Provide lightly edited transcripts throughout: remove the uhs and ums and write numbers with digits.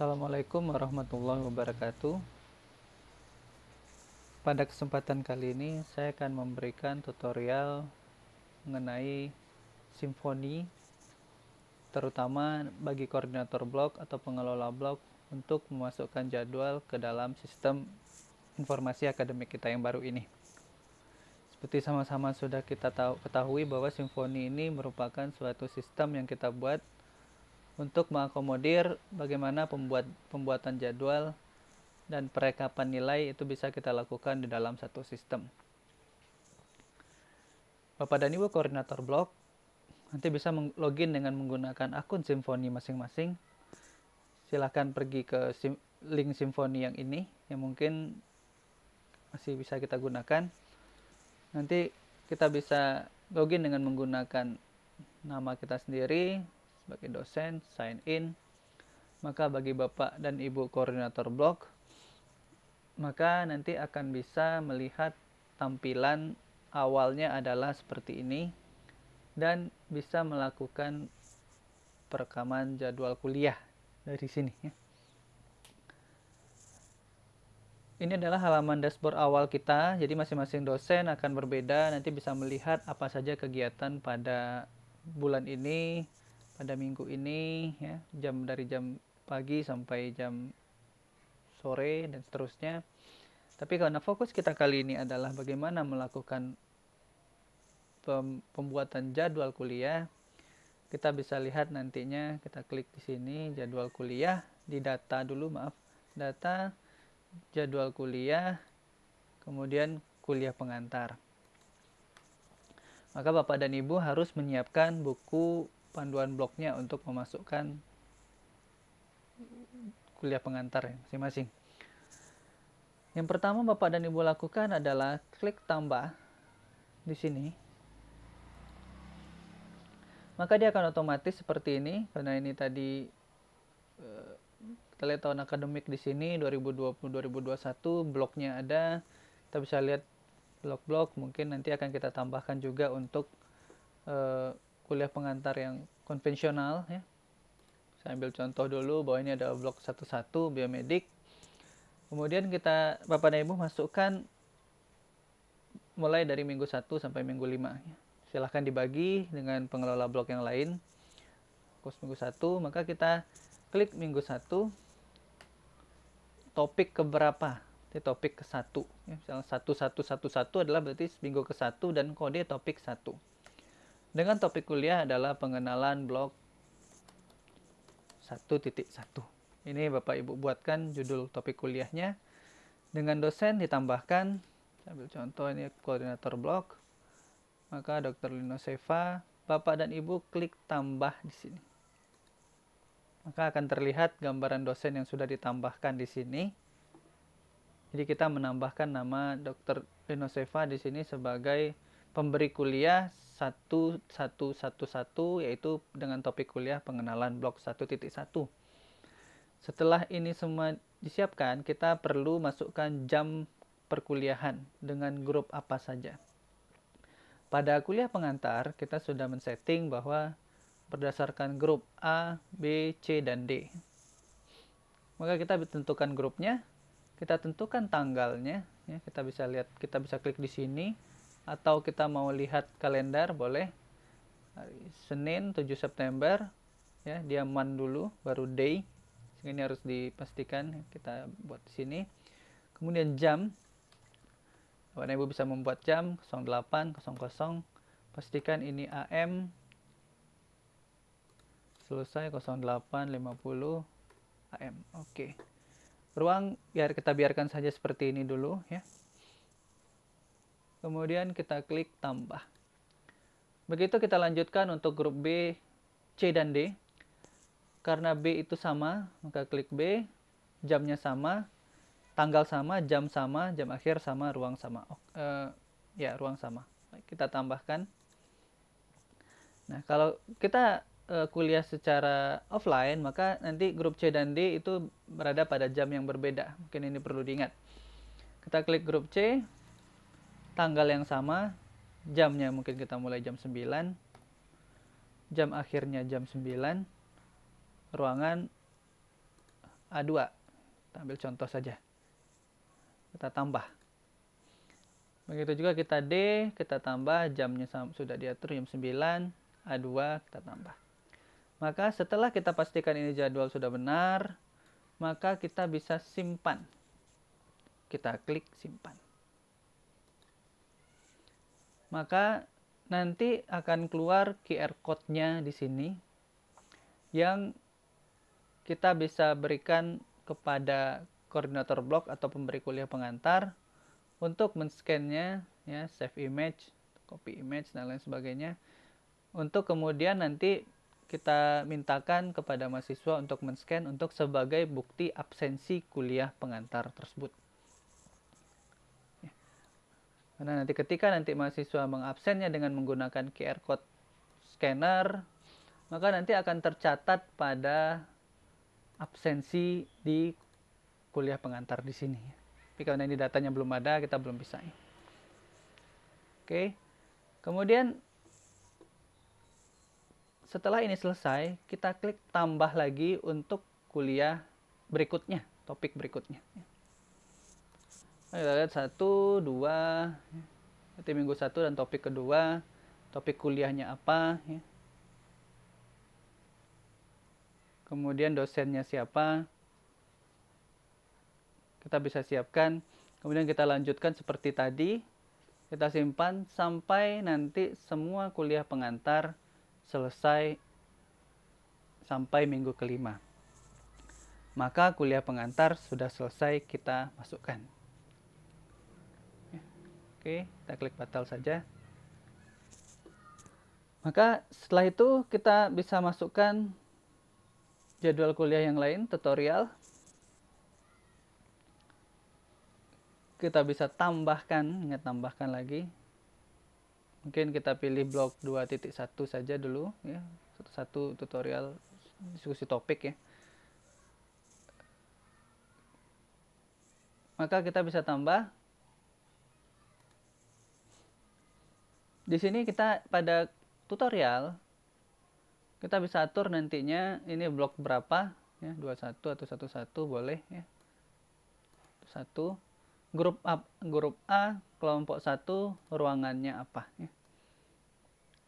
Assalamualaikum warahmatullahi wabarakatuh. Pada kesempatan kali ini saya akan memberikan tutorial mengenai simfoni, terutama bagi koordinator blok atau pengelola blok untuk memasukkan jadwal ke dalam sistem informasi akademik kita yang baru ini. Seperti sama-sama sudah kita ketahui bahwa simfoni ini merupakan suatu sistem yang kita buat untuk mengakomodir bagaimana pembuatan jadwal dan perekapan nilai itu bisa kita lakukan di dalam satu sistem. Bapak dan Ibu koordinator blok nanti bisa login dengan menggunakan akun simfoni masing-masing. Silahkan pergi ke link simfoni yang ini yang mungkin masih bisa kita gunakan. Nanti kita bisa login dengan menggunakan nama kita sendiri sebagai dosen, sign in. Maka bagi Bapak dan Ibu koordinator blok, maka nanti akan bisa melihat tampilan awalnya adalah seperti ini dan bisa melakukan perekaman jadwal kuliah dari sini ya. Ini adalah halaman dashboard awal kita, jadi masing-masing dosen akan berbeda, nanti bisa melihat apa saja kegiatan pada bulan ini, pada minggu ini ya, dari jam pagi sampai jam sore dan seterusnya. Tapi karena fokus kita kali ini adalah bagaimana melakukan pembuatan jadwal kuliah, kita bisa lihat nantinya, kita klik di sini jadwal kuliah, di data dulu, data, jadwal kuliah, kemudian kuliah pengantar. Maka Bapak dan Ibu harus menyiapkan buku panduan bloknya untuk memasukkan kuliah pengantar masing-masing. Yang pertama Bapak dan Ibu lakukan adalah klik tambah di sini. Maka dia akan otomatis seperti ini, karena ini tadi kita lihat tahun akademik di sini 2020-2021, bloknya ada. Kita bisa lihat blok-blok, mungkin nanti akan kita tambahkan juga untuk kuliah pengantar yang konvensional ya. Saya ambil contoh dulu bahwa ini ada blok 11 biomedik. Kemudian Bapak dan Ibu masukkan mulai dari minggu 1 sampai minggu 5 ya. Silahkan dibagi dengan pengelola blok yang lain. Fokus minggu 1, maka kita klik minggu 1, topik keberapa? Ini topik ke-1 ya. Misalnya 1111 adalah berarti minggu ke-1 dan kode topik 1. Dengan topik kuliah adalah pengenalan blok 1.1. Ini Bapak Ibu buatkan judul topik kuliahnya. Dengan dosen ditambahkan, ambil contoh ini koordinator blok, maka Dr. Lino Seva, Bapak dan Ibu klik tambah di sini. Maka akan terlihat gambaran dosen yang sudah ditambahkan di sini. Jadi kita menambahkan nama Dr. Lino Seva di sini sebagai pemberi kuliah 1111, yaitu dengan topik kuliah pengenalan blok 1.1. Setelah ini semua disiapkan, kita perlu masukkan jam perkuliahan dengan grup apa saja. Pada kuliah pengantar, kita sudah men-setting bahwa berdasarkan grup A, B, C, dan D. Maka kita tentukan grupnya, kita tentukan tanggalnya, ya, kita bisa lihat, kita bisa klik di sini, atau kita mau lihat kalender, boleh. Hari Senin 7 September, ya, dia month dulu, baru day. Ini harus dipastikan, kita buat di sini. Kemudian jam, Bapak dan Ibu bisa membuat jam 08.00, pastikan ini AM, selesai 08.50 AM. Oke. Ruang kita biarkan saja seperti ini dulu ya. Kemudian kita klik tambah. Begitu kita lanjutkan untuk grup B, C, dan D. Karena B itu sama, maka klik B, jamnya sama, tanggal sama, jam akhir sama, ruang sama. Ruang sama. Kita tambahkan. Nah, kalau kita kuliah secara offline, maka nanti grup C dan D itu berada pada jam yang berbeda. Mungkin ini perlu diingat. Kita klik grup C, tanggal yang sama, jamnya mungkin kita mulai jam 9, jam akhirnya jam 9, ruangan A2. Kita ambil contoh saja. Kita tambah. Begitu juga kita D, kita tambah, jamnya sudah diatur jam 9, A2 kita tambah. Maka setelah kita pastikan ini jadwal sudah benar, maka kita bisa simpan. Kita klik simpan. Maka nanti akan keluar QR code-nya di sini yang kita bisa berikan kepada koordinator blog atau pemberi kuliah pengantar untuk men-scan-nya, ya, save image, copy image dan lain sebagainya. Untuk kemudian nanti kita mintakan kepada mahasiswa untuk men-scan untuk sebagai bukti absensi kuliah pengantar tersebut. Karena nanti ketika mahasiswa mengabsennya dengan menggunakan QR code scanner, maka nanti akan tercatat pada absensi di kuliah pengantar di sini. Tapi karena ini datanya belum ada, kita belum bisa. Oke. Kemudian setelah ini selesai, kita klik tambah lagi untuk kuliah berikutnya, topik berikutnya. Kita lihat 1, 2, nanti minggu 1 dan topik kedua, topik kuliahnya apa, ya. Kemudian dosennya siapa, kita bisa siapkan. Kemudian kita lanjutkan seperti tadi, kita simpan sampai nanti semua kuliah pengantar selesai sampai minggu kelima. Maka kuliah pengantar sudah selesai kita masukkan. Oke, kita klik batal saja. Maka setelah itu kita bisa masukkan jadwal kuliah yang lain, tutorial. Kita bisa tambahkan, ingat tambahkan lagi. Mungkin kita pilih blok 2.1 saja dulu, ya. Satu tutorial diskusi topik, ya. Maka kita bisa tambah. Di sini kita pada tutorial kita bisa atur nantinya ini blok berapa, ya, 21 atau 11 boleh, ya. 1 grup A kelompok 1 ruangannya apa, ya.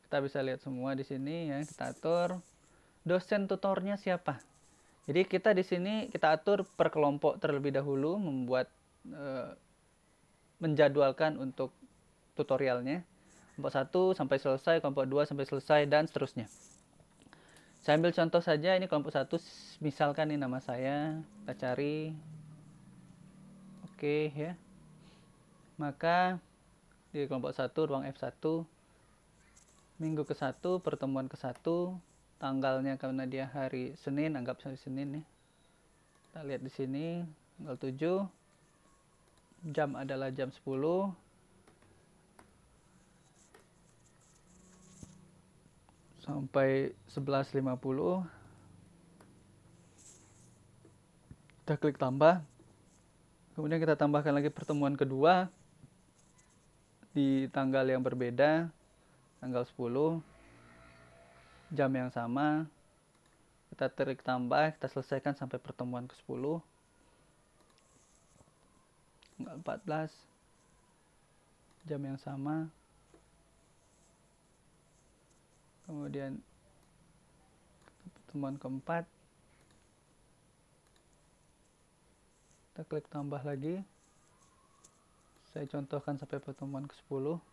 Kita bisa lihat semua di sini, ya. Kita atur dosen tutornya siapa. Jadi kita di sini kita atur per kelompok terlebih dahulu, membuat menjadwalkan untuk tutorialnya. Kelompok 1 sampai selesai, kelompok 2 sampai selesai, dan seterusnya. Saya ambil contoh saja, ini kelompok 1, misalkan ini nama saya, kita cari. Oke, ya. Maka di kelompok 1, ruang F1, minggu ke-1, pertemuan ke-1, tanggalnya karena dia hari Senin, anggap hari Senin, ya. Kita lihat di sini, tanggal 7, jam adalah jam 10. Sampai 11.50. Kita klik tambah. Kemudian kita tambahkan lagi pertemuan kedua di tanggal yang berbeda, tanggal 10, jam yang sama. Kita klik tambah, kita selesaikan sampai pertemuan ke-10, tanggal 14, jam yang sama. Kemudian pertemuan keempat, kita klik tambah lagi. Saya contohkan sampai pertemuan ke-10.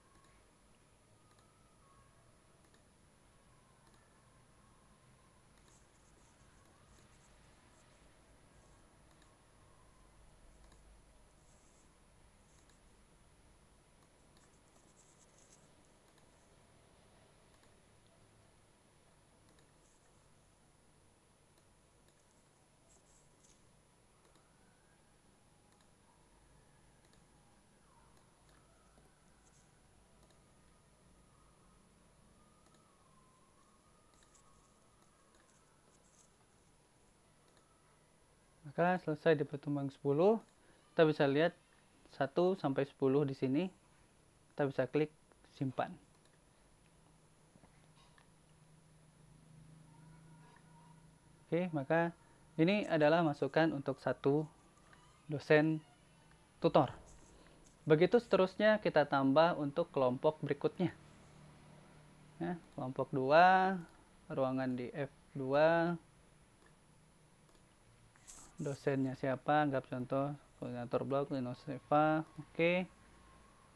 Maka selesai di pertemuan 10, kita bisa lihat 1 sampai 10 di sini. Kita bisa klik simpan. Oke, maka Ini adalah masukan untuk satu dosen tutor. Begitu seterusnya kita tambah untuk kelompok berikutnya. Ya, kelompok 2, ruangan di F2, dosennya siapa, anggap contoh koordinator blok Linus Eva. Oke,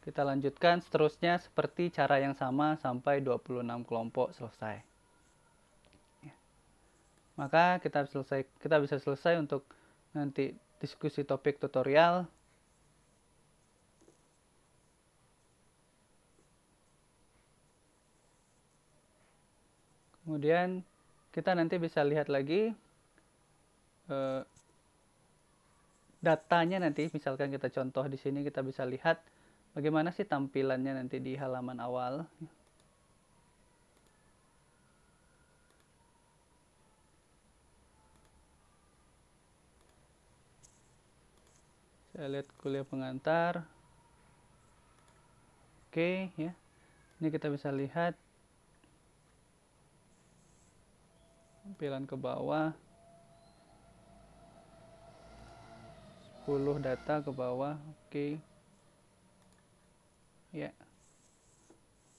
kita lanjutkan seterusnya seperti cara yang sama sampai 26 kelompok selesai. Ya. Maka kita bisa selesai untuk nanti diskusi topik tutorial. Kemudian kita nanti bisa lihat lagi datanya nanti, misalkan kita contoh di sini, kita bisa lihat bagaimana sih tampilannya nanti di halaman awal. Saya lihat kuliah pengantar. Oke, ya. Ini kita bisa lihat tampilan ke bawah. 10 data ke bawah. Oke. Ya.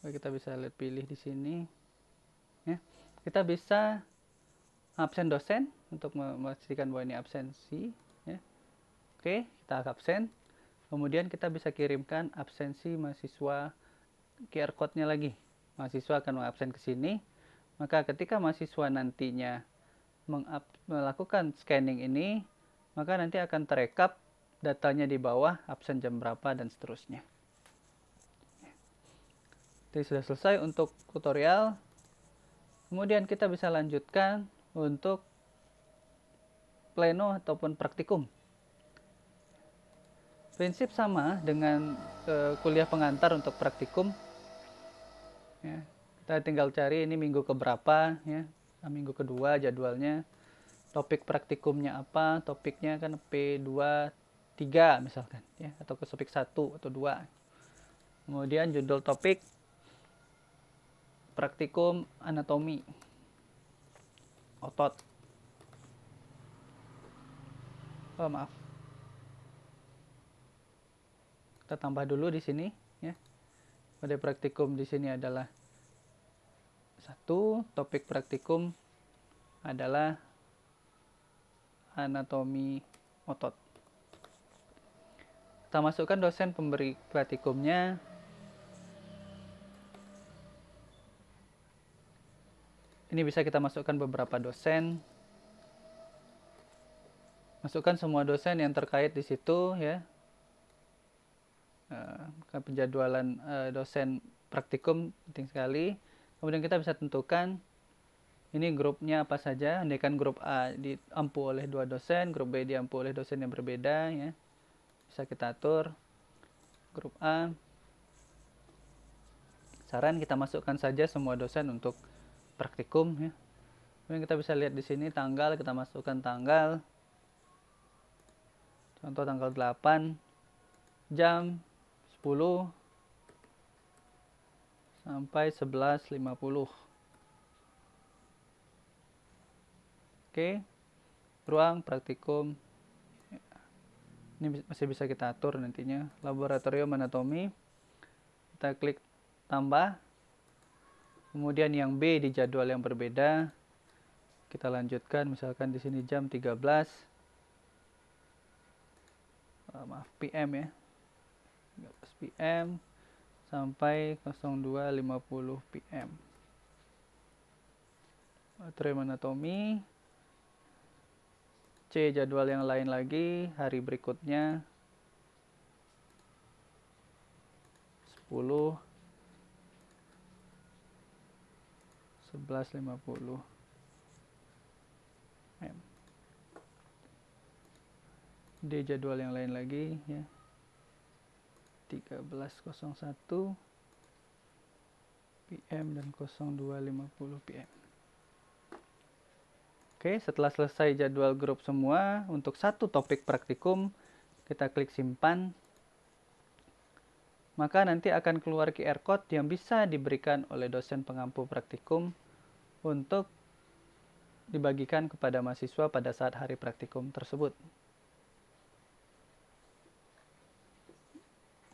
Kita bisa lihat pilih di sini. Ya. Kita bisa absen dosen untuk memastikan bahwa ini absensi, ya. Oke, kita absen. Kemudian kita bisa kirimkan absensi mahasiswa, QR code-nya lagi. Mahasiswa akan mengabsen ke sini. Maka ketika mahasiswa nantinya melakukan scanning ini, maka nanti akan terekap datanya di bawah, absen jam berapa dan seterusnya. Jadi sudah selesai untuk tutorial. Kemudian kita bisa lanjutkan untuk pleno ataupun praktikum. Prinsip sama dengan kuliah pengantar untuk praktikum. Ya, kita tinggal cari ini minggu keberapa, ya. Minggu kedua jadwalnya. Topik praktikumnya apa? Topiknya kan P2, 3 misalkan, ya, atau ke topik 1 atau 2. Kemudian judul topik praktikum anatomi otot. Oh, maaf. Kita tambah dulu di sini, ya. Pada praktikum di sini adalah 1, topik praktikum adalah anatomi otot. Kita masukkan dosen pemberi praktikumnya. Ini bisa kita masukkan beberapa dosen. Masukkan semua dosen yang terkait di situ, ya. Penjadwalan dosen praktikum penting sekali. Kemudian kita bisa tentukan ini grupnya apa saja. Andaikan grup A diampu oleh 2 dosen, grup B diampu oleh dosen yang berbeda, ya. Bisa kita atur. Grup A. Saran kita masukkan saja semua dosen untuk praktikum, ya. Kemudian kita bisa lihat di sini tanggal, kita masukkan tanggal. Contoh tanggal 8 jam 10 sampai 11.50. Oke, ruang praktikum. Ini masih bisa kita atur nantinya. Laboratorium anatomi. Kita klik tambah. Kemudian yang B di jadwal yang berbeda. Kita lanjutkan, misalkan di sini jam 13. Maaf, PM, ya. 13 PM sampai 02.50 PM. Laboratorium anatomi. C jadwal yang lain lagi, hari berikutnya 10 11.50 M. D jadwal yang lain lagi, ya, 13.01 PM dan 02.50 PM. Oke, setelah selesai jadwal grup semua untuk satu topik praktikum, kita klik simpan. Maka nanti akan keluar QR code yang bisa diberikan oleh dosen pengampu praktikum untuk dibagikan kepada mahasiswa pada saat hari praktikum tersebut.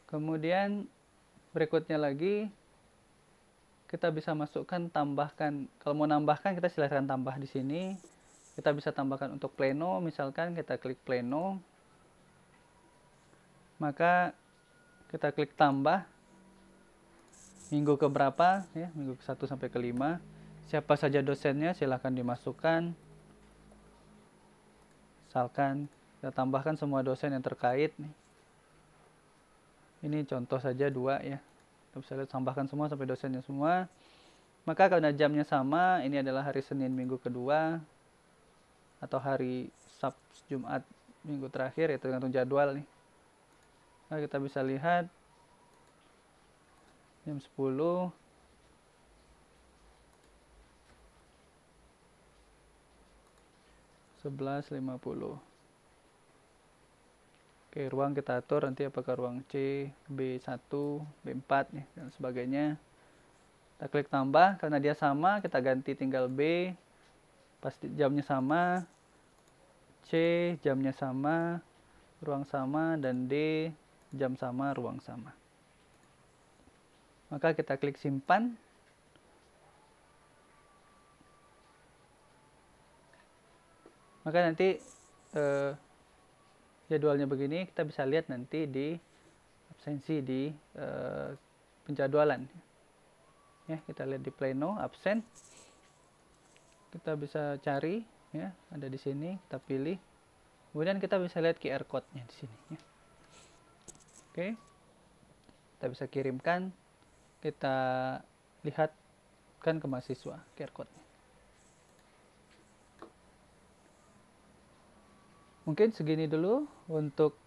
Kemudian berikutnya lagi kita bisa masukkan, tambahkan. Kalau mau nambahkan kita silahkan tambah di sini. Kita bisa tambahkan untuk pleno, misalkan kita klik pleno. Maka kita klik tambah minggu ke berapa ya, minggu ke 1 sampai ke 5. Siapa saja dosennya silahkan dimasukkan. Misalkan kita tambahkan semua dosen yang terkait nih. Ini contoh saja 2 ya. Kita bisa lihat tambahkan semua sampai dosennya semua. Maka karena jamnya sama, ini adalah hari Senin minggu kedua atau hari Sabtu Jumat minggu terakhir, ya tergantung jadwal nih. Nah, kita bisa lihat jam 10 11.50. Oke, ruang kita atur nanti apakah ruang C, B1, B4 nih, dan sebagainya. Kita klik tambah, karena dia sama kita ganti tinggal B, pasti jamnya sama, C jamnya sama, ruang sama, dan D jam sama, ruang sama. Maka kita klik simpan. Maka nanti jadwalnya begini, kita bisa lihat nanti di absensi di penjadwalan. Ya, kita lihat di pleno absen. Kita bisa cari ya, ada di sini, kita pilih. Kemudian kita bisa lihat QR code-nya di sini ya. Oke. Kita bisa kirimkan, kita lihatkan ke mahasiswa QR code-nya. Mungkin segini dulu untuk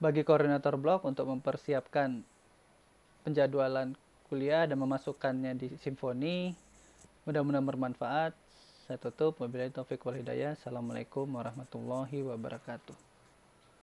bagi koordinator blog untuk mempersiapkan penjadwalan kuliah dan memasukkannya di Simfoni. Mudah-mudahan bermanfaat. Saya tutup. Wabillahi taufiq wal hidayah. Assalamualaikum warahmatullahi wabarakatuh.